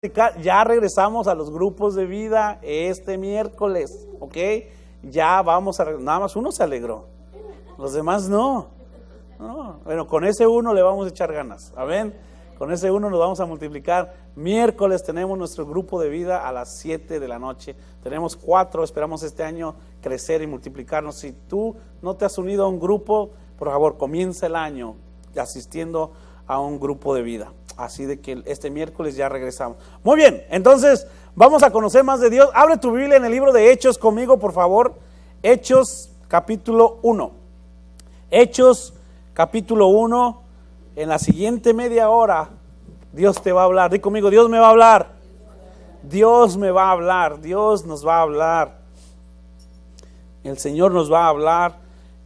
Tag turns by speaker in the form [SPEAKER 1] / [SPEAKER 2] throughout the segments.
[SPEAKER 1] Ya regresamos a los grupos de vida este miércoles, ¿ok? Ya vamos a, nada más uno se alegró, los demás no. Bueno, con ese uno le vamos a echar ganas, amén. Con ese uno nos vamos a multiplicar. Miércoles tenemos nuestro grupo de vida a las 7 de la noche. Tenemos 4, esperamos este año crecer y multiplicarnos. Si tú no te has unido a un grupo, por favor, comienza el año asistiendo a un grupo de vida. Así de que este miércoles ya regresamos. Muy bien, entonces vamos a conocer más de Dios. Abre tu Biblia en el libro de Hechos conmigo, por favor. Hechos capítulo 1. Hechos capítulo 1. En la siguiente media hora Dios te va a hablar. Di conmigo, Dios me va a hablar. Dios me va a hablar. Dios nos va a hablar. El Señor nos va a hablar.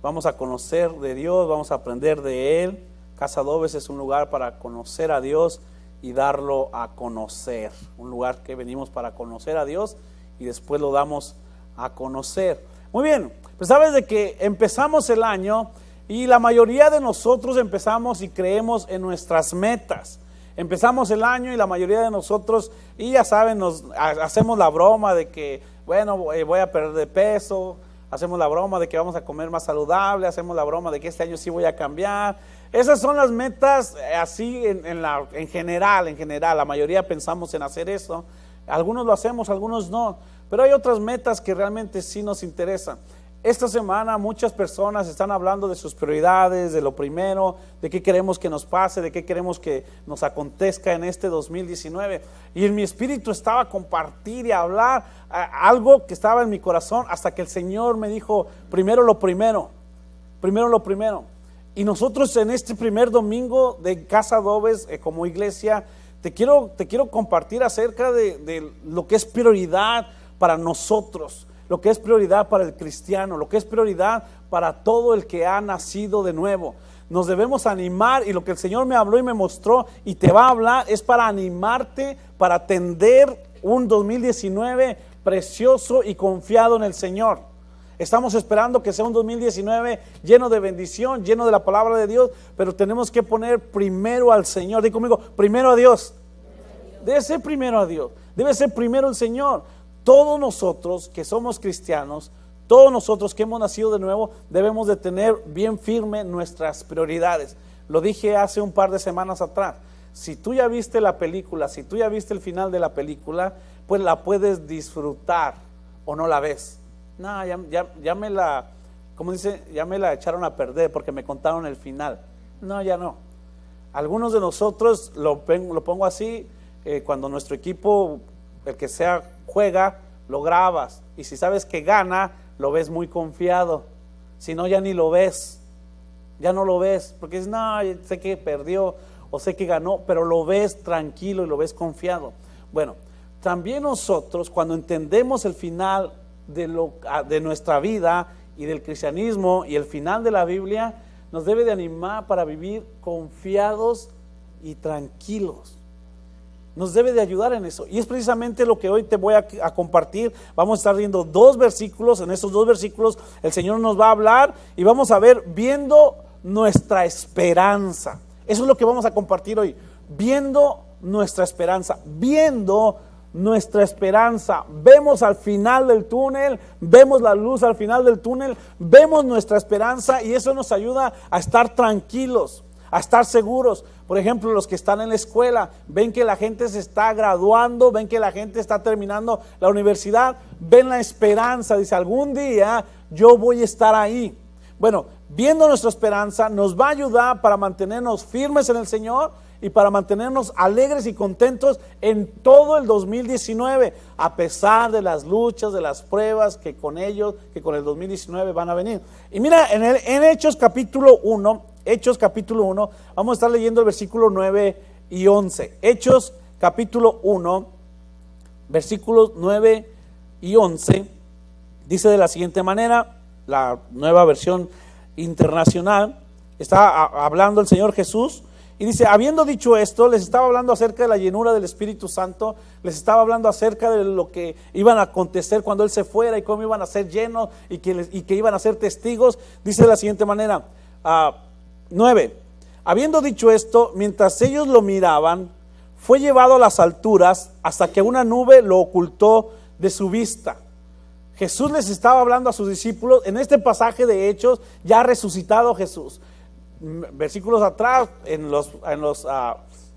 [SPEAKER 1] Vamos a conocer de Dios, vamos a aprender de Él. Casa Doves es un lugar para conocer a Dios y darlo a conocer. Un lugar que venimos para conocer a Dios y después lo damos a conocer. Muy bien, pues sabes de que empezamos el año y la mayoría de nosotros empezamos y creemos en nuestras metas. Empezamos el año y la mayoría de nosotros, y ya saben, nos hacemos la broma de que, bueno, voy a perder de peso. Hacemos la broma de que vamos a comer más saludable. Hacemos la broma de que este año sí voy a cambiar. Esas son las metas así en general. La mayoría pensamos en hacer eso. Algunos lo hacemos, algunos no. Pero hay otras metas que realmente sí nos interesan. Esta semana muchas personas están hablando de sus prioridades, de lo primero, de qué queremos que nos pase, de qué queremos que nos acontezca en este 2019. Y en mi espíritu estaba a compartir y a hablar algo que estaba en mi corazón hasta que el Señor me dijo, primero lo primero. Y nosotros en este primer domingo de Casa Doves como iglesia, te quiero compartir acerca de lo que es prioridad para nosotros. Lo que es prioridad para el cristiano, lo que es prioridad para todo el que ha nacido de nuevo. Nos debemos animar, y lo que el Señor me habló y me mostró y te va a hablar es para animarte, para atender un 2019 precioso y confiado en el Señor. Estamos esperando que sea un 2019 lleno de bendición, lleno de la palabra de Dios, pero tenemos que poner primero al Señor. Di conmigo, primero a Dios. Debe ser primero a Dios, debe ser primero el Señor. Todos nosotros que somos cristianos, todos nosotros que hemos nacido de nuevo, debemos de tener bien firme nuestras prioridades. Lo dije hace un par de semanas atrás. Si tú ya viste la película, si tú ya viste el final de la película, pues la puedes disfrutar o no la ves. No, ya me la, como dice, ya me la echaron a perder porque me contaron el final. No, ya no. Algunos de nosotros lo pongo así, cuando nuestro equipo, el que sea, juega, lo grabas, y si sabes que gana, lo ves muy confiado. Si no, ya ni lo ves, ya no lo ves, porque dices, no, sé que perdió o sé que ganó, pero lo ves tranquilo y lo ves confiado. Bueno, también nosotros, cuando entendemos el final de nuestra vida y del cristianismo y el final de la Biblia, nos debe de animar para vivir confiados y tranquilos. Nos debe de ayudar en eso, y es precisamente lo que hoy te voy a compartir. Vamos a estar viendo 2 versículos. En esos 2 versículos el Señor nos va a hablar y vamos a ver viendo nuestra esperanza. Eso es lo que vamos a compartir hoy, viendo nuestra esperanza. Vemos al final del túnel, vemos la luz al final del túnel, vemos nuestra esperanza, y eso nos ayuda a estar tranquilos, a estar seguros. Por ejemplo, los que están en la escuela, ven que la gente se está graduando, ven que la gente está terminando la universidad, ven la esperanza, dice, algún día yo voy a estar ahí. Bueno, viendo nuestra esperanza nos va a ayudar para mantenernos firmes en el Señor y para mantenernos alegres y contentos en todo el 2019, a pesar de las luchas, de las pruebas que con el 2019 van a venir. Y mira, en Hechos capítulo 1, vamos a estar leyendo el versículo 9 y 11. Hechos capítulo 1, versículos 9 y 11, dice de la siguiente manera, la Nueva Versión Internacional. Está hablando el Señor Jesús y dice, habiendo dicho esto, les estaba hablando acerca de la llenura del Espíritu Santo, les estaba hablando acerca de lo que iban a acontecer cuando Él se fuera y cómo iban a ser llenos y que iban a ser testigos. Dice de la siguiente manera, 9, habiendo dicho esto, mientras ellos lo miraban, fue llevado a las alturas hasta que una nube lo ocultó de su vista. Jesús les estaba hablando a sus discípulos en este pasaje de Hechos, ya resucitado Jesús. Versículos atrás, en los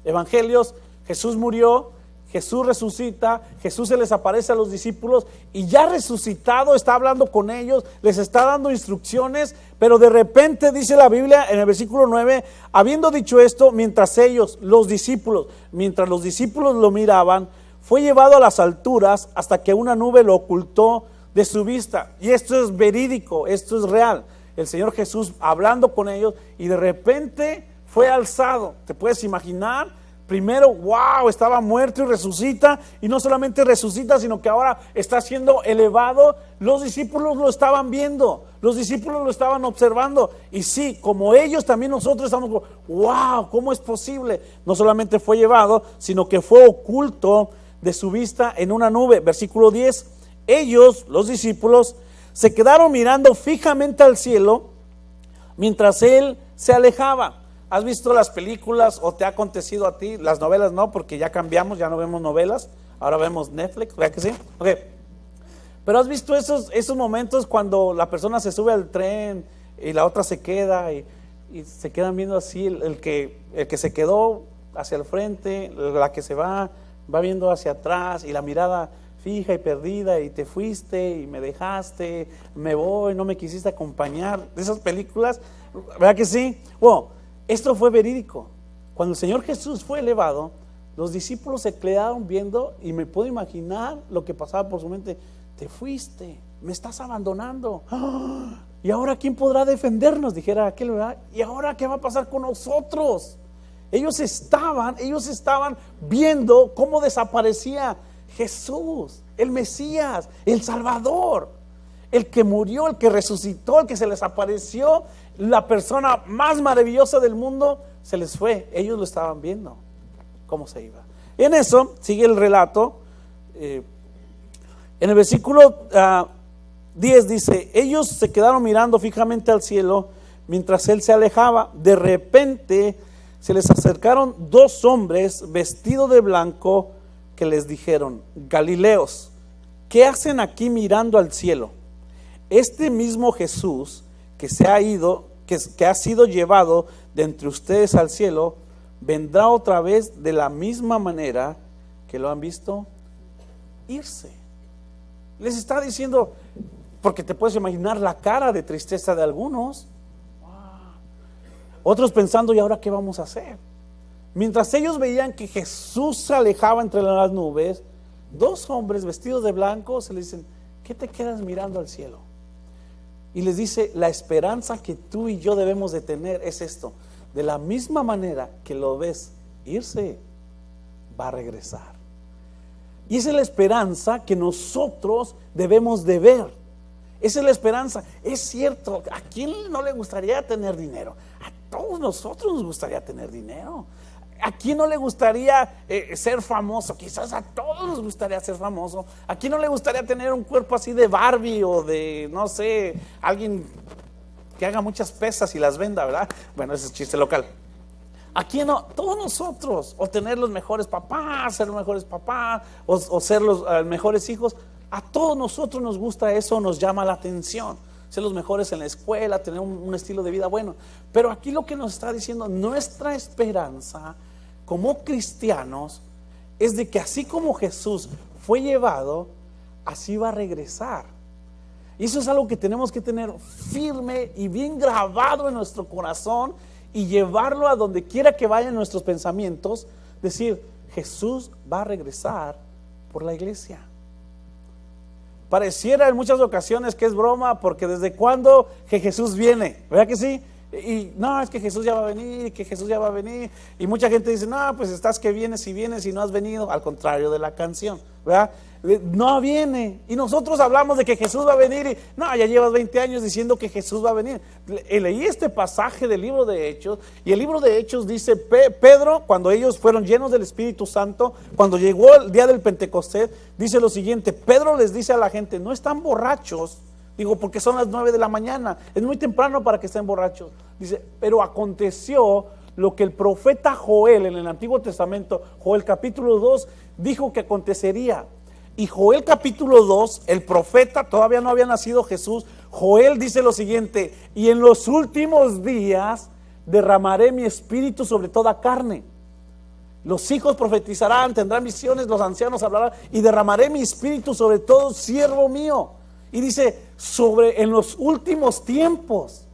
[SPEAKER 1] evangelios, Jesús murió, Jesús resucita, Jesús se les aparece a los discípulos y ya resucitado está hablando con ellos, les está dando instrucciones, pero de repente dice la Biblia en el versículo 9, habiendo dicho esto, mientras los discípulos lo miraban, fue llevado a las alturas hasta que una nube lo ocultó de su vista. Y esto es verídico, esto es real. El Señor Jesús hablando con ellos y de repente fue alzado. ¿Te puedes imaginar? Primero, wow, estaba muerto y resucita, y no solamente resucita, sino que ahora está siendo elevado. Los discípulos lo estaban viendo, los discípulos lo estaban observando, y sí, como ellos, también nosotros estamos como, wow, ¿cómo es posible? No solamente fue llevado, sino que fue oculto de su vista en una nube. Versículo 10, ellos, los discípulos, se quedaron mirando fijamente al cielo mientras él se alejaba. ¿Has visto las películas o te ha acontecido a ti? Las novelas no, porque ya cambiamos, ya no vemos novelas, ahora vemos Netflix, ¿verdad que sí? Ok. Pero ¿has visto esos momentos cuando la persona se sube al tren y la otra se queda y se quedan viendo así, el que se quedó hacia el frente, la que se va viendo hacia atrás y la mirada fija y perdida, y te fuiste y me dejaste, me voy, no me quisiste acompañar? De esas películas, ¿verdad que sí? Bueno, esto fue verídico. Cuando el Señor Jesús fue elevado, los discípulos se quedaron viendo, y me puedo imaginar lo que pasaba por su mente. Te fuiste, me estás abandonando. ¡Ah! ¿Y ahora quién podrá defendernos? Dijera aquel, ¿verdad? ¿Y ahora qué va a pasar con nosotros? Ellos estaban viendo cómo desaparecía Jesús, el Mesías, el Salvador, el que murió, el que resucitó, el que se les apareció, la persona más maravillosa del mundo, se les fue. Ellos lo estaban viendo cómo se iba. Y en eso sigue el relato. En el versículo 10 dice, ellos se quedaron mirando fijamente al cielo mientras él se alejaba. De repente se les acercaron dos hombres vestidos de blanco que les dijeron, Galileos, ¿qué hacen aquí mirando al cielo? Este mismo Jesús que ha sido llevado de entre ustedes al cielo, vendrá otra vez de la misma manera que lo han visto irse. Les está diciendo, porque te puedes imaginar la cara de tristeza de algunos. Otros pensando, ¿y ahora qué vamos a hacer? Mientras ellos veían que Jesús se alejaba entre las nubes, dos hombres vestidos de blanco se les dicen, ¿qué te quedas mirando al cielo? Y les dice, la esperanza que tú y yo debemos de tener es esto: de la misma manera que lo ves irse, va a regresar. Y esa es la esperanza que nosotros debemos de ver. Esa es la esperanza. Es cierto, ¿a quién no le gustaría tener dinero? A todos nosotros nos gustaría tener dinero. ¿A quién no le gustaría ser famoso? Quizás a todos nos gustaría ser famoso. ¿A quién no le gustaría tener un cuerpo así de Barbie o de, no sé, alguien que haga muchas pesas y las venda, ¿verdad? Bueno, ese es chiste local. ¿A quién no? Todos nosotros. O tener los mejores papás, ser los mejores papás, o ser los mejores hijos. A todos nosotros nos gusta eso, nos llama la atención. Ser los mejores en la escuela, tener un estilo de vida bueno. Pero aquí lo que nos está diciendo, nuestra esperanza como cristianos es de que así como Jesús fue llevado, así va a regresar. Y eso es algo que tenemos que tener firme y bien grabado en nuestro corazón y llevarlo a donde quiera que vayan nuestros pensamientos. Decir, Jesús va a regresar por la iglesia. Pareciera en muchas ocasiones que es broma, porque desde cuándo que Jesús viene, ¿verdad que sí? Y no, es que Jesús ya va a venir, que Jesús ya va a venir. Y mucha gente dice, no, pues estás que vienes y no has venido. Al contrario de la canción, ¿verdad? No viene. Y nosotros hablamos de que Jesús va a venir y no, ya llevas 20 años diciendo que Jesús va a venir. Leí este pasaje del libro de Hechos, y el libro de Hechos dice, Pedro, cuando ellos fueron llenos del Espíritu Santo, cuando llegó el día del Pentecostés, dice lo siguiente: Pedro les dice a la gente, no están borrachos. Digo, porque son las 9 de la mañana, es muy temprano para que estén borrachos. Dice, pero aconteció lo que el profeta Joel en el Antiguo Testamento, Joel capítulo 2, dijo que acontecería. Y Joel capítulo 2, el profeta, todavía no había nacido Jesús, Joel dice lo siguiente: y en los últimos días derramaré mi espíritu sobre toda carne. Los hijos profetizarán, tendrán visiones, los ancianos hablarán, y derramaré mi espíritu sobre todo siervo mío. Y dice, en los últimos tiempos.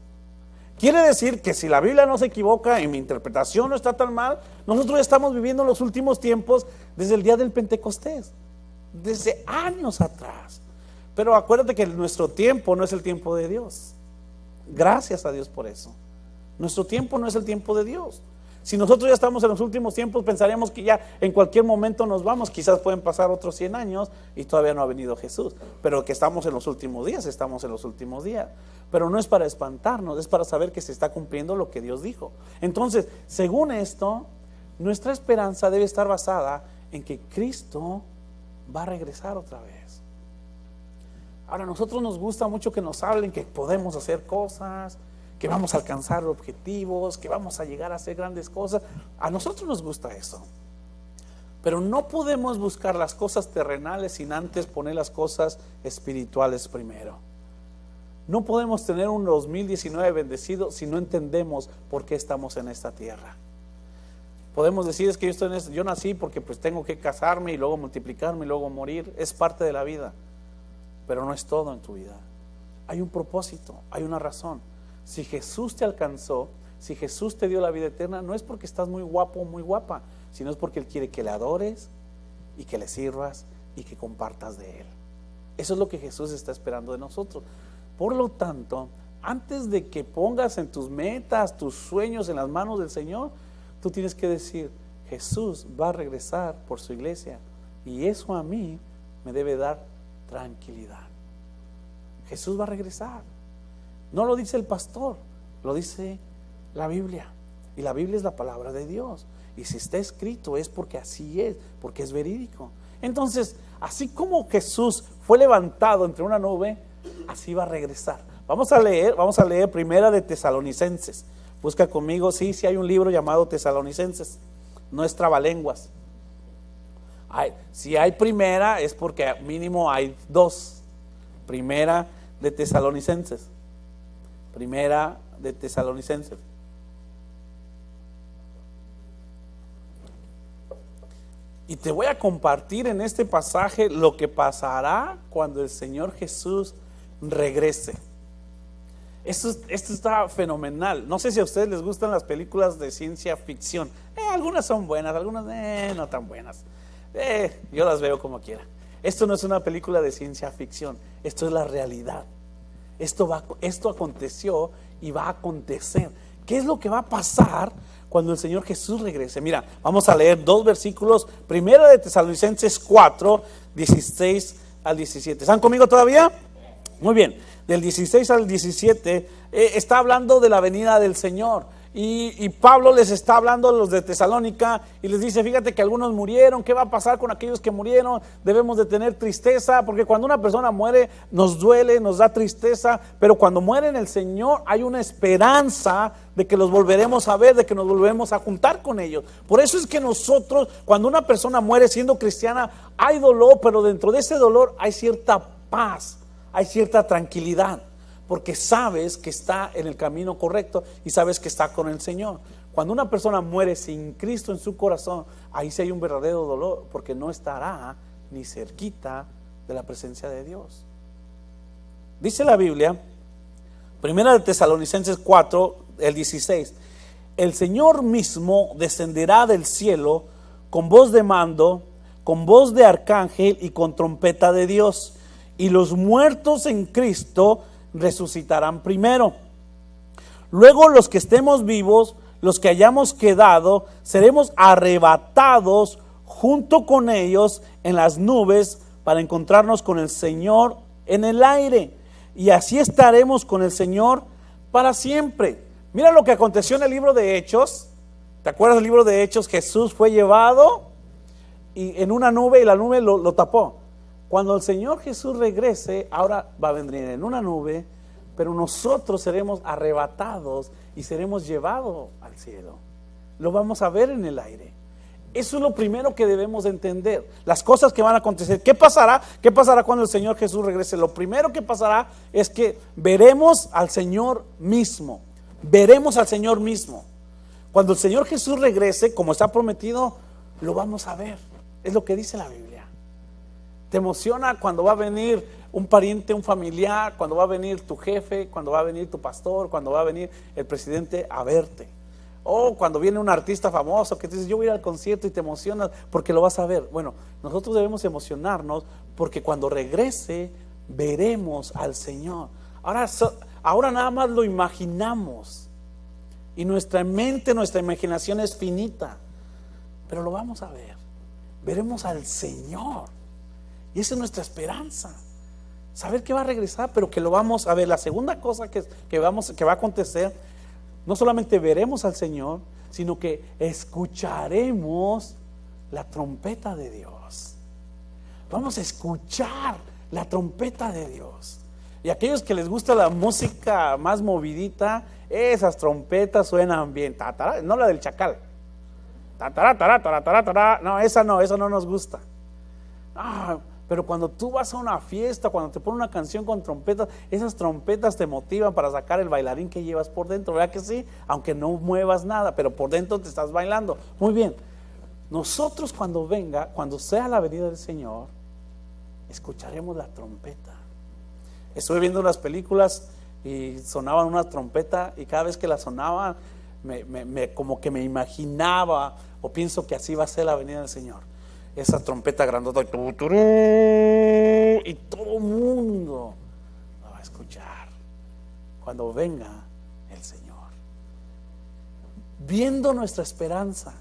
[SPEAKER 1] Quiere decir que si la Biblia no se equivoca y mi interpretación no está tan mal, nosotros estamos viviendo los últimos tiempos desde el día del Pentecostés, desde años atrás. Pero acuérdate que nuestro tiempo no es el tiempo de Dios. Gracias a Dios por eso. Nuestro tiempo no es el tiempo de Dios. Si nosotros ya estamos en los últimos tiempos, pensaríamos que ya en cualquier momento nos vamos. Quizás pueden pasar otros 100 años y todavía no ha venido Jesús. Pero que estamos en los últimos días, estamos en los últimos días. Pero no es para espantarnos, es para saber que se está cumpliendo lo que Dios dijo. Entonces, según esto, nuestra esperanza debe estar basada en que Cristo va a regresar otra vez. Ahora, a nosotros nos gusta mucho que nos hablen que podemos hacer cosas, que vamos a alcanzar objetivos, que vamos a llegar a hacer grandes cosas. A nosotros nos gusta eso. Pero no podemos buscar las cosas terrenales sin antes poner las cosas espirituales primero. No podemos tener un 2019 bendecido si no entendemos por qué estamos en esta tierra. Podemos decir, es que yo nací porque pues tengo que casarme y luego multiplicarme y luego morir. Es parte de la vida, pero no es todo en tu vida. Hay un propósito, hay una razón. Si Jesús te alcanzó, si Jesús te dio la vida eterna, no es porque estás muy guapo o muy guapa, sino es porque Él quiere que le adores y que le sirvas y que compartas de Él. Eso es lo que Jesús está esperando de nosotros. Por lo tanto, antes de que pongas en tus metas, tus sueños en las manos del Señor, tú tienes que decir, Jesús va a regresar por su iglesia y eso a mí me debe dar tranquilidad. Jesús va a regresar. No lo dice el pastor, lo dice la Biblia. Y la Biblia es la palabra de Dios. Y si está escrito es porque así es, porque es verídico. Entonces, así como Jesús fue levantado entre una nube, así va a regresar. Vamos a leer Primera de Tesalonicenses. Busca conmigo, sí hay un libro llamado Tesalonicenses. No es trabalenguas. Si hay primera es porque mínimo hay dos. Primera de Tesalonicenses. Primera de Tesalonicenses. Y te voy a compartir en este pasaje lo que pasará cuando el Señor Jesús regrese. Esto está fenomenal. No sé si a ustedes les gustan las películas de ciencia ficción. Algunas son buenas, algunas no tan buenas. Yo las veo como quiera. Esto no es una película de ciencia ficción, esto es la realidad. Esto aconteció y va a acontecer. ¿Qué es lo que va a pasar cuando el Señor Jesús regrese? Mira, vamos a leer dos versículos. Primera de Tesalonicenses 4, 16 al 17. ¿Están conmigo todavía? Muy bien. Del 16 al 17 está hablando de la venida del Señor. Y Pablo les está hablando a los de Tesalónica y les dice, fíjate que algunos murieron, ¿qué va a pasar con aquellos que murieron? Debemos de tener tristeza, porque cuando una persona muere nos duele, nos da tristeza, pero cuando muere en el Señor hay una esperanza de que los volveremos a ver, de que nos volveremos a juntar con ellos. Por eso es que nosotros, cuando una persona muere siendo cristiana, hay dolor, pero dentro de ese dolor hay cierta paz, hay cierta tranquilidad. Porque sabes que está en el camino correcto y sabes que está con el Señor. Cuando una persona muere sin Cristo en su corazón, ahí sí hay un verdadero dolor, porque no estará ni cerquita de la presencia de Dios. Dice la Biblia, Primera de Tesalonicenses 4, el 16, el Señor mismo descenderá del cielo con voz de mando, con voz de arcángel y con trompeta de Dios, y los muertos en Cristo resucitarán primero. Luego los que estemos vivos, los que hayamos quedado, seremos arrebatados junto con ellos en las nubes para encontrarnos con el Señor en el aire, y así estaremos con el Señor para siempre. Mira lo que aconteció en el libro de Hechos. ¿Te acuerdas del libro de Hechos? Jesús fue llevado y en una nube, y la nube lo tapó. Cuando el Señor Jesús regrese, ahora va a venir en una nube, pero nosotros seremos arrebatados y seremos llevados al cielo. lo vamos a ver en el aire. Eso es lo primero que debemos de entender. Las cosas que van a acontecer. ¿Qué pasará? ¿Qué pasará cuando el Señor Jesús regrese? Lo primero que pasará es que veremos al Señor mismo. Veremos al Señor mismo. Cuando el Señor Jesús regrese, como está prometido, lo vamos a ver. Es lo que dice la Biblia. ¿Te emociona cuando va a venir un pariente, un familiar, cuando va a venir tu jefe, cuando va a venir tu pastor, cuando va a venir el presidente a verte? O cuando viene un artista famoso que te dice, yo voy a ir al concierto, y te emocionas porque lo vas a ver. Bueno, nosotros debemos emocionarnos porque cuando regrese veremos al Señor. Ahora nada más lo imaginamos y nuestra mente, nuestra imaginación es finita, pero lo vamos a ver. Veremos al Señor y esa es nuestra esperanza. Saber que va a regresar, pero que lo vamos a ver. La segunda cosa que va a acontecer, no solamente veremos al Señor, sino que escucharemos la trompeta de Dios. Vamos a escuchar la trompeta de Dios. Y aquellos que les gusta la música más movidita, esas trompetas suenan bien. No la del chacal. No, esa no nos gusta. Pero cuando tú vas a una fiesta, cuando te ponen una canción con trompetas, esas trompetas te motivan para sacar el bailarín que llevas por dentro, ¿verdad que sí? Aunque no muevas nada, pero por dentro te estás bailando. Muy bien. Nosotros cuando sea la venida del Señor, escucharemos la trompeta. Estuve viendo unas películas y sonaban una trompeta y cada vez que la sonaba como que me imaginaba o pienso que así va a ser la venida del Señor. Esa trompeta grandota y todo el mundo la va a escuchar cuando venga el Señor. Viendo nuestra esperanza,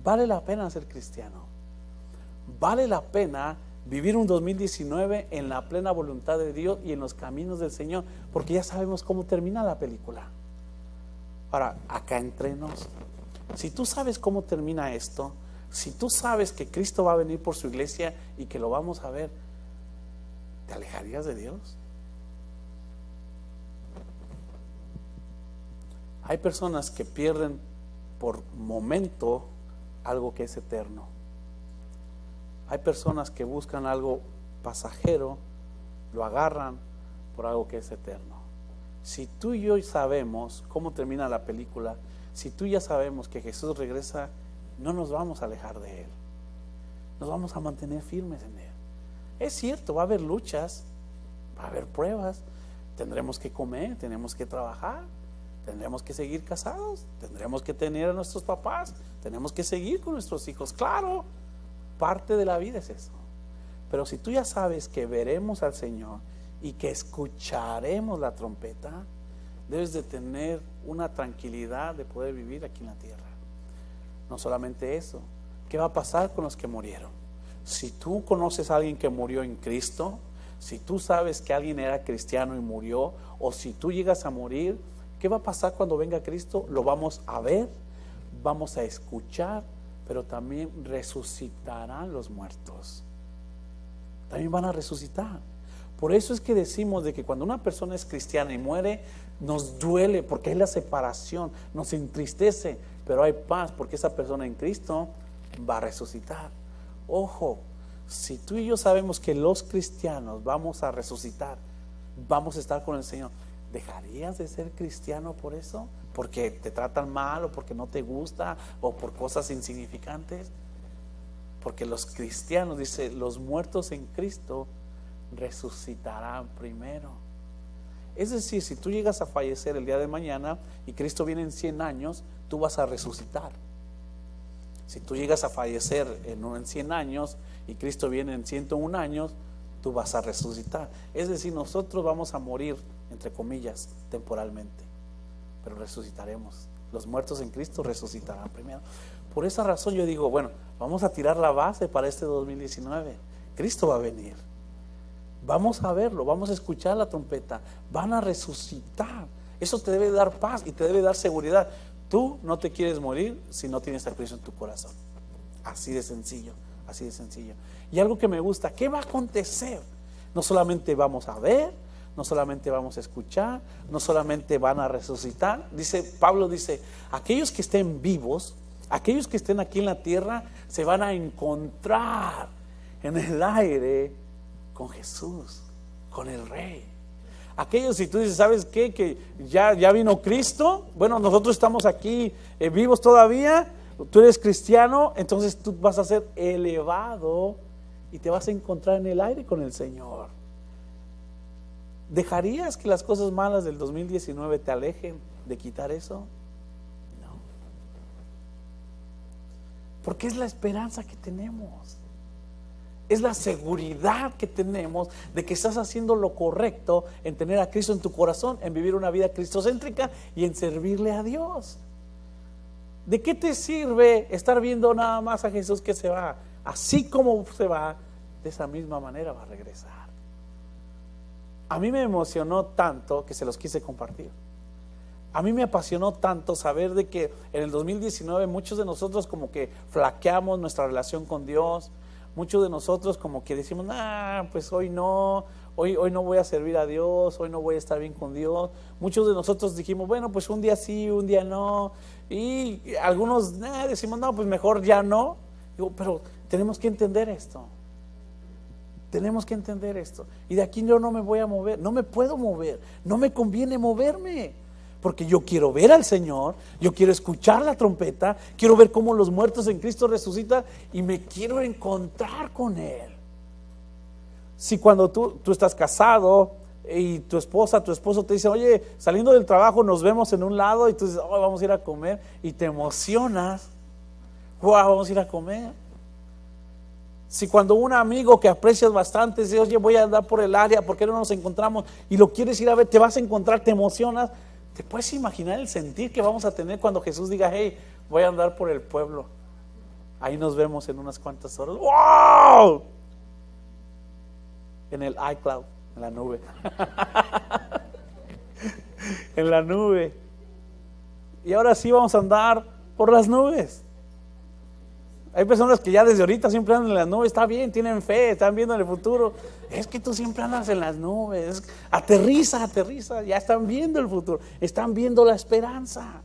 [SPEAKER 1] vale la pena ser cristiano. Vale la pena vivir un 2019 en la plena voluntad de Dios y en los caminos del Señor, porque ya sabemos cómo termina la película. Ahora, acá entre nos, si tú sabes cómo termina esto, si tú sabes que Cristo va a venir por su iglesia y que lo vamos a ver, ¿te alejarías de Dios? Hay personas que pierden por momento algo que es eterno. Hay personas que buscan algo pasajero, lo agarran por algo que es eterno. Si tú y yo sabemos cómo termina la película, si tú ya sabemos que Jesús regresa, no nos vamos a alejar de Él. Nos vamos a mantener firmes en Él. Es cierto, va a haber luchas, va a haber pruebas, tendremos que comer, tenemos que trabajar, tendremos que seguir casados, tendremos que tener a nuestros papás, tenemos que seguir con nuestros hijos. Claro, parte de la vida es eso. Pero si tú ya sabes que veremos al Señor y que escucharemos la trompeta, debes de tener una tranquilidad de poder vivir aquí en la tierra. No solamente eso, ¿qué va a pasar con los que murieron? Si tú conoces a alguien que murió en Cristo, si tú sabes que alguien era cristiano y murió, o si tú llegas a morir, ¿qué va a pasar cuando venga Cristo? Lo vamos a ver, vamos a escuchar, pero también resucitarán los muertos. También van a resucitar. Por eso es que decimos de que cuando una persona es cristiana y muere, nos duele porque es la separación, nos entristece, pero hay paz porque esa persona en Cristo va a resucitar. Ojo, si tú y yo sabemos que los cristianos vamos a resucitar, vamos a estar con el Señor, ¿dejarías de ser cristiano por eso? ¿Porque te tratan mal o porque no te gusta o por cosas insignificantes? Porque los cristianos, dice, los muertos en Cristo resucitarán primero. Es decir, si tú llegas a fallecer el día de mañana y Cristo viene en 100 años, tú vas a resucitar. Si tú llegas a fallecer en 100 años y Cristo viene en 101 años, tú vas a resucitar. Es decir, nosotros vamos a morir, entre comillas, temporalmente, pero resucitaremos. Los muertos en Cristo resucitarán primero. Por esa razón yo digo, bueno, vamos a tirar la base para este 2019. Cristo va a venir. Vamos a verlo, vamos a escuchar la trompeta. Van a resucitar. Eso te debe dar paz y te debe dar seguridad. Tú no te quieres morir si no tienes a Cristo en tu corazón. Así de sencillo, así de sencillo. Y algo que me gusta, ¿qué va a acontecer? No solamente vamos a ver, no solamente vamos a escuchar, no solamente van a resucitar. Pablo dice, aquellos que estén vivos Aquellos que estén aquí en la tierra se van a encontrar en el aire con Jesús, con el Rey. Aquellos, si tú dices, ¿sabes qué? Que ya vino Cristo. Bueno, nosotros estamos aquí vivos todavía. Tú eres cristiano, entonces tú vas a ser elevado y te vas a encontrar en el aire con el Señor. ¿Dejarías que las cosas malas del 2019 te alejen de quitar eso? No. Porque es la esperanza que tenemos. Es la seguridad que tenemos de que estás haciendo lo correcto en tener a Cristo en tu corazón, en vivir una vida cristocéntrica y en servirle a Dios. ¿De qué te sirve estar viendo nada más a Jesús que se va? Así como se va, de esa misma manera va a regresar. A mí me emocionó tanto que se los quise compartir. A mí me apasionó tanto saber de que en el 2019 muchos de nosotros como que flaqueamos nuestra relación con Dios. Muchos de nosotros como que decimos, pues hoy no voy a servir a Dios, hoy no voy a estar bien con Dios. Muchos de nosotros dijimos, bueno, pues un día sí, un día no. Y algunos decimos, no, pues mejor ya no. Digo, pero tenemos que entender esto. Tenemos que entender esto. Y de aquí yo no me voy a mover, no me puedo mover, no me conviene moverme. Porque yo quiero ver al Señor, yo quiero escuchar la trompeta, quiero ver cómo los muertos en Cristo resucitan y me quiero encontrar con Él. Si cuando tú estás casado y tu esposo te dice, oye, saliendo del trabajo nos vemos en un lado, y tú dices, vamos a ir a comer, y te emocionas, vamos a ir a comer. Si cuando un amigo que aprecias bastante dice, oye, voy a andar por el área, ¿por qué no nos encontramos? Y lo quieres ir a ver, te vas a encontrar, te emocionas. ¿Te puedes imaginar el sentir que vamos a tener cuando Jesús diga, hey, voy a andar por el pueblo? Ahí nos vemos en unas cuantas horas. ¡Wow! En el iCloud, en la nube. En la nube. Y ahora sí vamos a andar por las nubes. Hay personas que ya desde ahorita siempre andan en las nubes. Está bien, tienen fe, están viendo en el futuro. Es que tú siempre andas en las nubes. Aterriza, ya están viendo el futuro, están viendo la esperanza.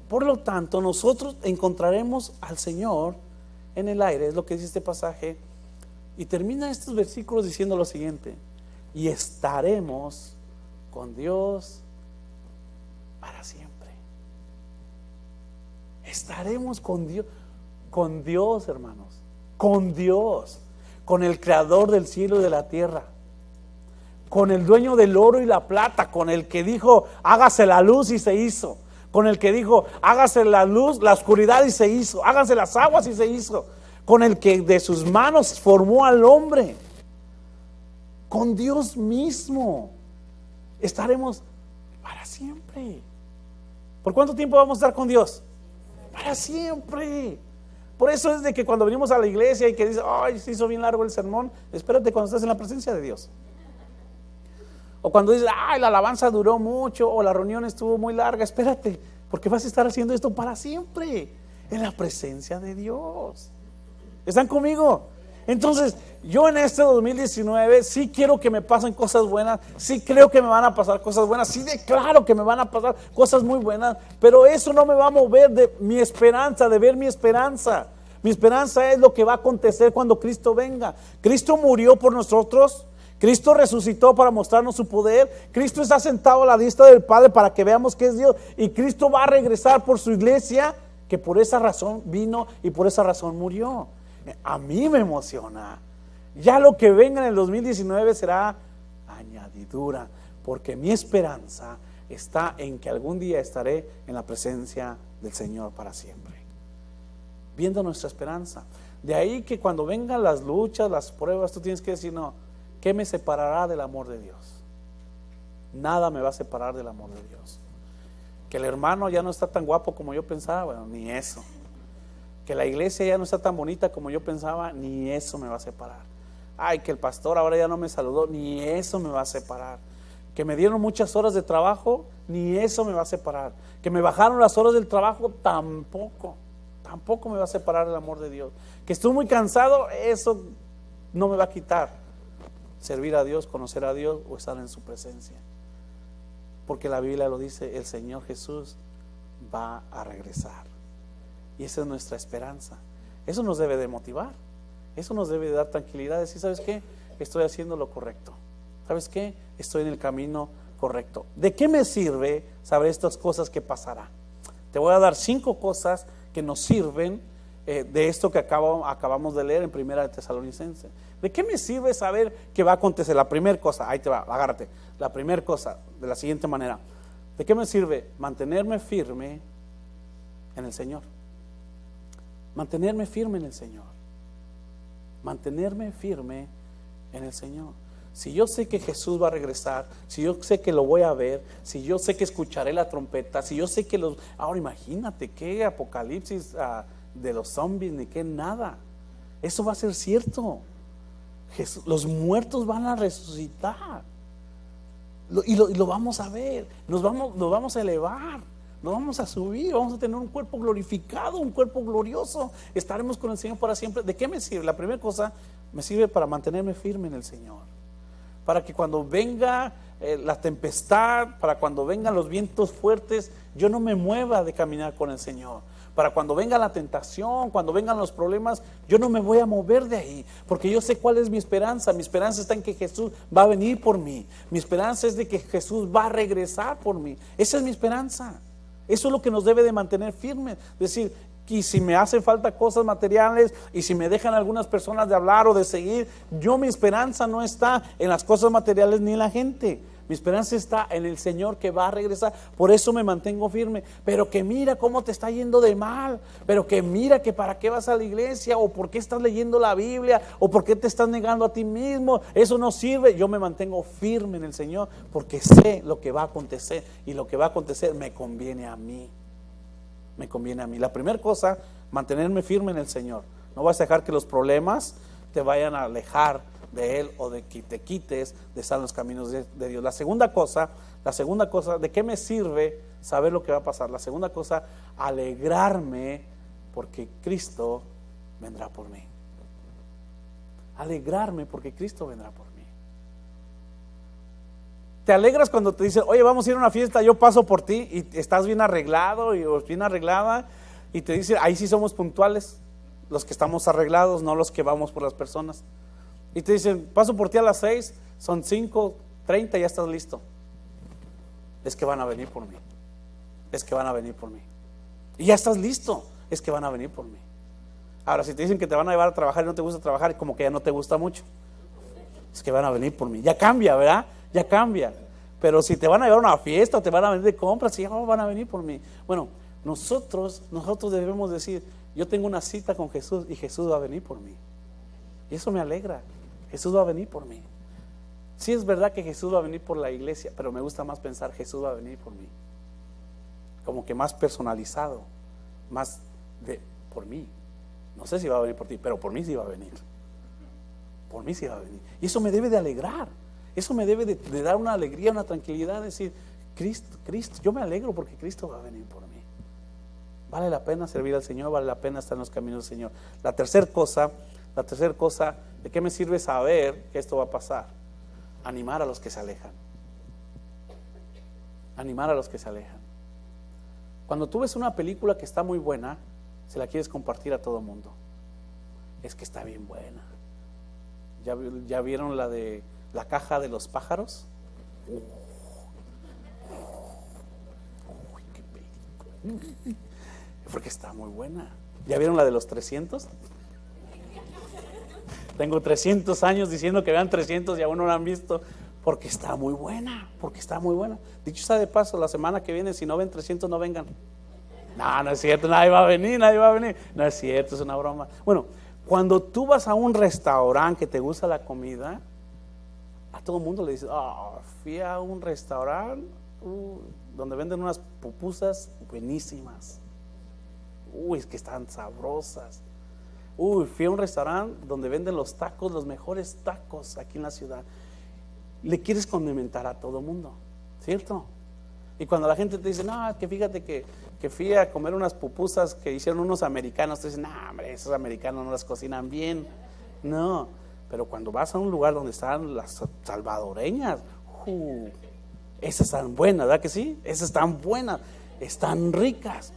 [SPEAKER 1] Por lo tanto, nosotros encontraremos al Señor en el aire, es lo que dice este pasaje. Y termina estos versículos diciendo lo siguiente: y estaremos con Dios para siempre. Estaremos con Dios, hermanos, con Dios, con el creador del cielo y de la tierra, con el dueño del oro y la plata, con el que dijo hágase la luz y se hizo, con el que dijo hágase la luz, la oscuridad y se hizo, háganse las aguas y se hizo, con el que de sus manos formó al hombre, con Dios mismo. Estaremos para siempre. ¿Por cuánto tiempo vamos a estar con Dios? Para siempre. Por eso es de que cuando venimos a la iglesia y que dice, ay, se hizo bien largo el sermón, espérate cuando estás en la presencia de Dios. O cuando dices, ay, la alabanza duró mucho, o la reunión estuvo muy larga, espérate, porque vas a estar haciendo esto para siempre, en la presencia de Dios. ¿Están conmigo? Entonces, yo en este 2019 sí quiero que me pasen cosas buenas, sí creo que me van a pasar cosas buenas, sí declaro que me van a pasar cosas muy buenas, pero eso no me va a mover de mi esperanza, de ver mi esperanza. Mi esperanza es lo que va a acontecer cuando Cristo venga. Cristo murió por nosotros, Cristo resucitó para mostrarnos su poder, Cristo está sentado a la diestra del Padre para que veamos que es Dios, y Cristo va a regresar por su iglesia, que por esa razón vino y por esa razón murió. A mí me emociona. Ya lo que venga en el 2019 será añadidura, porque mi esperanza está en que algún día estaré en la presencia del Señor para siempre. Viendo nuestra esperanza. De ahí que cuando vengan las luchas, las pruebas, tú tienes que decir, no, ¿qué me separará del amor de Dios? Nada me va a separar del amor de Dios. Que el hermano ya no está tan guapo como yo pensaba, bueno, ni eso. Que la iglesia ya no está tan bonita como yo pensaba, ni eso me va a separar. Ay, que el pastor ahora ya no me saludó, ni eso me va a separar. Que me dieron muchas horas de trabajo, ni eso me va a separar. Que me bajaron las horas del trabajo, tampoco me va a separar del amor de Dios. Que estoy muy cansado, eso no me va a quitar servir a Dios, conocer a Dios o estar en su presencia. Porque la Biblia lo dice, el Señor Jesús va a regresar. y esa es nuestra esperanza. Eso nos debe de motivar, eso nos debe de dar tranquilidad, decir, ¿sabes qué? Estoy haciendo lo correcto. ¿Sabes qué? Estoy en el camino correcto. ¿De qué me sirve saber estas cosas que pasará? Te voy a dar 5 cosas que nos sirven de esto que acabamos de leer en Primera de Tesalonicenses. ¿De qué me sirve saber qué va a acontecer? La primera cosa, ahí te va, agárrate. La primera cosa, de la siguiente manera. ¿De qué me sirve? Mantenerme firme en el Señor. Mantenerme firme en el Señor. Mantenerme firme en el Señor. Si yo sé que Jesús va a regresar, si yo sé que lo voy a ver, si yo sé que escucharé la trompeta, si yo sé que ahora imagínate qué apocalipsis de los zombies, ni qué nada. Eso va a ser cierto. Los muertos van a resucitar. Y lo vamos a ver. Nos vamos a elevar. Nos vamos a subir. Vamos a tener un cuerpo glorificado, un cuerpo glorioso. Estaremos con el Señor para siempre. ¿De qué me sirve? La primera cosa, me sirve para mantenerme firme en el Señor. Para que cuando venga la tempestad, para cuando vengan los vientos fuertes, yo no me mueva de caminar con el Señor. Para cuando venga la tentación, cuando vengan los problemas, yo no me voy a mover de ahí, porque yo sé cuál es mi esperanza. Mi esperanza está en que Jesús va a venir por mí. Mi esperanza es de que Jesús va a regresar por mí. Esa es mi esperanza. Eso es lo que nos debe de mantener firmes. Decir, y si me hacen falta cosas materiales, y si me dejan algunas personas de hablar o de seguir, mi esperanza no está en las cosas materiales ni en la gente. Mi esperanza está en el Señor que va a regresar. Por eso me mantengo firme. Pero que mira cómo te está yendo de mal. Pero que mira que para qué vas a la iglesia, o por qué estás leyendo la Biblia, o por qué te estás negando a ti mismo. Eso no sirve. Yo me mantengo firme en el Señor porque sé lo que va a acontecer, y lo que va a acontecer me conviene a mí. Me conviene a mí. La primera cosa, mantenerme firme en el Señor. No vas a dejar que los problemas te vayan a alejar de Él, o de que te quites de estar en los caminos de Dios. La segunda cosa, ¿de qué me sirve saber lo que va a pasar? La segunda cosa, alegrarme porque Cristo vendrá por mí. Alegrarme porque Cristo vendrá por mí. Te alegras cuando te dicen, oye, vamos a ir a una fiesta, yo paso por ti, y estás bien arreglado o bien arreglada, y te dicen, ahí sí somos puntuales, los que estamos arreglados, no los que vamos por las personas. Y te dicen, paso por ti a las 6, son 5:30, ya estás listo. Es que van a venir por mí. Es que van a venir por mí. Y ya estás listo. Es que van a venir por mí. Ahora, si te dicen que te van a llevar a trabajar y no te gusta trabajar, como que ya no te gusta mucho. Es que van a venir por mí. Ya cambia, ¿verdad? Ya cambia. Pero si te van a llevar a una fiesta o te van a venir de compras, ya van a venir por mí. Bueno, nosotros debemos decir, yo tengo una cita con Jesús y Jesús va a venir por mí. Y eso me alegra. Jesús va a venir por mí. Sí, es verdad que Jesús va a venir por la iglesia, pero me gusta más pensar, Jesús va a venir por mí. Como que más personalizado, más por mí. No sé si va a venir por ti, pero por mí sí va a venir. Por mí sí va a venir. Y eso me debe de alegrar. Eso me debe de dar una alegría, una tranquilidad, decir, Cristo, yo me alegro porque Cristo va a venir por mí. Vale la pena servir al Señor, vale la pena estar en los caminos del Señor. La tercera cosa, ¿de qué me sirve saber que esto va a pasar? Animar a los que se alejan. Animar a los que se alejan. Cuando tú ves una película que está muy buena, se la quieres compartir a todo el mundo. Es que está bien buena. ¿Ya vieron la de La caja de los pájaros? Uy, qué película. Porque está muy buena. ¿Ya vieron la de los 300? Tengo 300 años diciendo que vean 300 y aún no la han visto, porque está muy buena, Dicho sea de paso, la semana que viene, si no ven 300, no vengan. No es cierto, nadie va a venir. No es cierto, es una broma. Bueno, cuando tú vas a un restaurante que te gusta la comida, a todo el mundo le dices, fui a un restaurante donde venden unas pupusas buenísimas. Es que están sabrosas. Fui a un restaurante donde venden los tacos, los mejores tacos aquí en la ciudad. Le quieres condimentar a todo el mundo, ¿cierto? Y cuando la gente te dice, no, que fíjate que fui a comer unas pupusas que hicieron unos americanos, te dicen, no, hombre, esos americanos no las cocinan bien. No, pero cuando vas a un lugar donde están las salvadoreñas, esas están buenas, ¿verdad que sí? Esas están buenas, están ricas.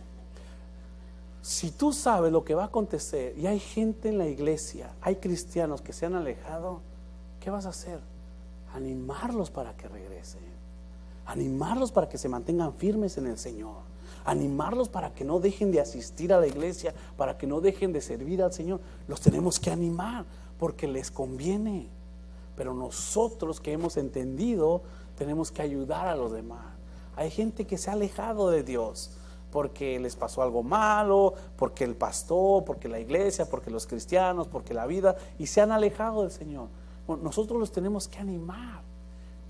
[SPEAKER 1] Si tú sabes lo que va a acontecer y hay gente en la iglesia, hay cristianos que se han alejado, ¿qué vas a hacer? Animarlos para que regresen, animarlos para que se mantengan firmes en el Señor, animarlos para que no dejen de asistir a la iglesia, para que no dejen de servir al Señor. Los tenemos que animar porque les conviene. Pero nosotros que hemos entendido, tenemos que ayudar a los demás. Hay gente que se ha alejado de Dios porque les pasó algo malo, porque el pastor, porque la iglesia, porque los cristianos, porque la vida, y se han alejado del Señor. Bueno, nosotros los tenemos que animar.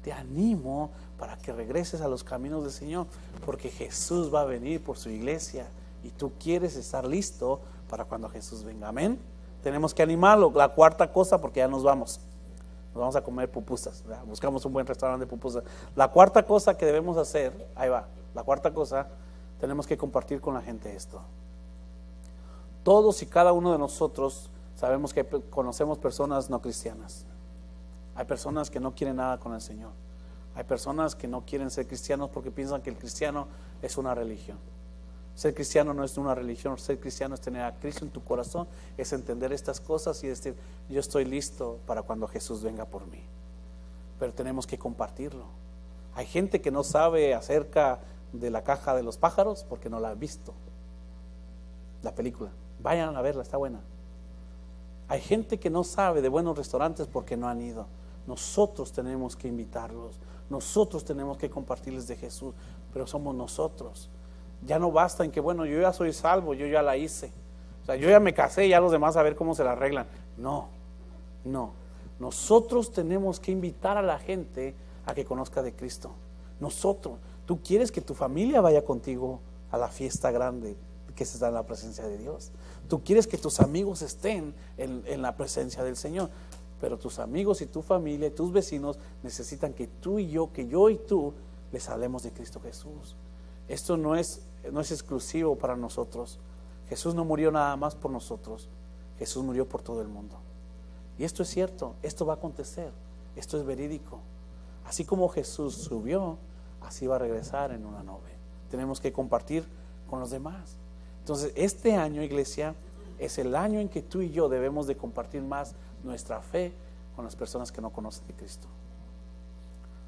[SPEAKER 1] Te animo para que regreses a los caminos del Señor, porque Jesús va a venir por su iglesia y tú quieres estar listo para cuando Jesús venga. Amén. Tenemos que animarlo. La cuarta cosa, porque ya nos vamos a comer pupusas, ¿verdad? Buscamos un buen restaurante de pupusas. La cuarta cosa que debemos hacer, ahí va, la cuarta cosa, tenemos que compartir con la gente esto. Todos y cada uno de nosotros sabemos que conocemos personas no cristianas. Hay personas que no quieren nada con el Señor. Hay personas que no quieren ser cristianos porque piensan que el cristiano es una religión. Ser cristiano no es una religión. Ser cristiano es tener a Cristo en tu corazón, es entender estas cosas y decir: yo estoy listo para cuando Jesús venga por mí. Pero tenemos que compartirlo. Hay gente que no sabe acerca de la caja de los pájaros porque no la ha visto, la película. Vayan a verla, está buena. Hay gente que no sabe de buenos restaurantes porque no han ido. Nosotros tenemos que invitarlos, nosotros tenemos que compartirles de Jesús, pero somos nosotros. Ya no basta en que, bueno, yo ya soy salvo, yo ya la hice, o sea, yo ya me casé, ya los demás a ver cómo se la arreglan. No, nosotros tenemos que invitar a la gente a que conozca de Cristo. Nosotros, tú quieres que tu familia vaya contigo a la fiesta grande que se da en la presencia de Dios. Tú quieres que tus amigos estén en la presencia del Señor. Pero tus amigos y tu familia y tus vecinos necesitan que tú y yo, que yo y tú les hablemos de Cristo Jesús. Esto no es exclusivo para nosotros. Jesús no murió nada más por nosotros. Jesús murió por todo el mundo. Y esto es cierto, esto va a acontecer, esto es verídico. Así como Jesús subió, así va a regresar en una nube. Tenemos que compartir con los demás. Entonces, este año, iglesia, es el año en que tú y yo debemos de compartir más nuestra fe con las personas que no conocen de Cristo.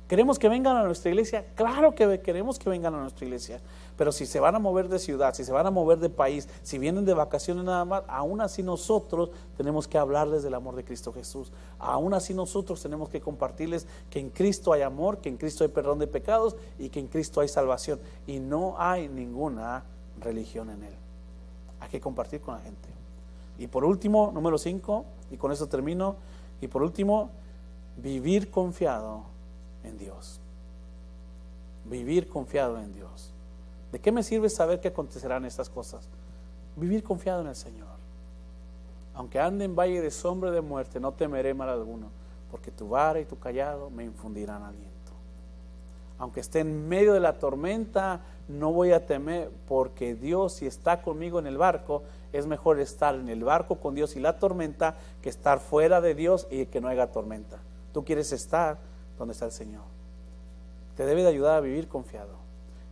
[SPEAKER 1] ¿Queremos que vengan a nuestra iglesia? Claro que queremos que vengan a nuestra iglesia, pero si se van a mover de ciudad, si se van a mover de país, si vienen de vacaciones nada más, aún así nosotros tenemos que hablarles del amor de Cristo Jesús. Aún así nosotros tenemos que compartirles que en Cristo hay amor, que en Cristo hay perdón de pecados y que en Cristo hay salvación, y no hay ninguna religión en Él. Hay que compartir con la gente. Y por último, número 5, y con eso termino, y por último, vivir confiado en Dios. Vivir confiado en Dios. ¿De qué me sirve saber que acontecerán estas cosas? Vivir confiado en el Señor. Aunque ande en valle de sombra de muerte, no temeré mal alguno, porque tu vara y tu cayado me infundirán aliento. Aunque esté en medio de la tormenta, no voy a temer, porque Dios, si está conmigo en el barco, es mejor estar en el barco con Dios y la tormenta que estar fuera de Dios y que no haya tormenta. Tú quieres estar donde está el Señor. Te debe de ayudar a vivir confiado.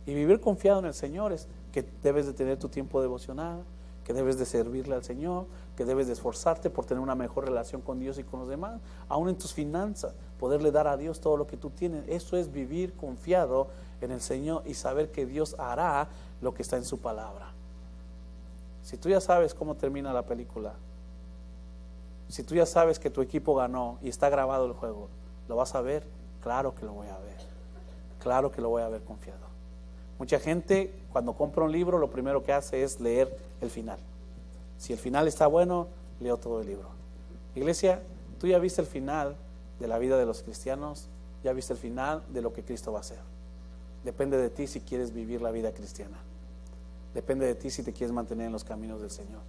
[SPEAKER 1] Y vivir confiado en el Señor es que debes de tener tu tiempo devocional, que debes de servirle al Señor, que debes de esforzarte por tener una mejor relación con Dios y con los demás, aún en tus finanzas, poderle dar a Dios todo lo que tú tienes. Eso es vivir confiado en el Señor y saber que Dios hará lo que está en su palabra. Si tú ya sabes cómo termina la película, si tú ya sabes que tu equipo ganó y está grabado el juego, ¿lo vas a ver? Claro que lo voy a ver. Claro que lo voy a ver confiado. Mucha gente cuando compra un libro lo primero que hace es leer el final. Si el final está bueno, leo todo el libro. Iglesia, tú ya viste el final de la vida de los cristianos, ya viste el final de lo que Cristo va a hacer. Depende de ti si quieres vivir la vida cristiana. Depende de ti si te quieres mantener en los caminos del Señor.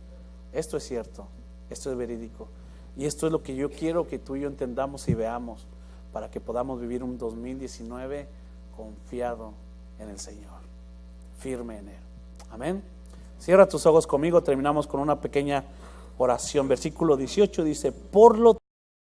[SPEAKER 1] Esto es cierto, esto es verídico. Y esto es lo que yo quiero que tú y yo entendamos y veamos para que podamos vivir un 2019 confiado en el Señor, firme en Él. Amén. Cierra tus ojos conmigo, terminamos con una pequeña oración. Versículo 18 dice: por lo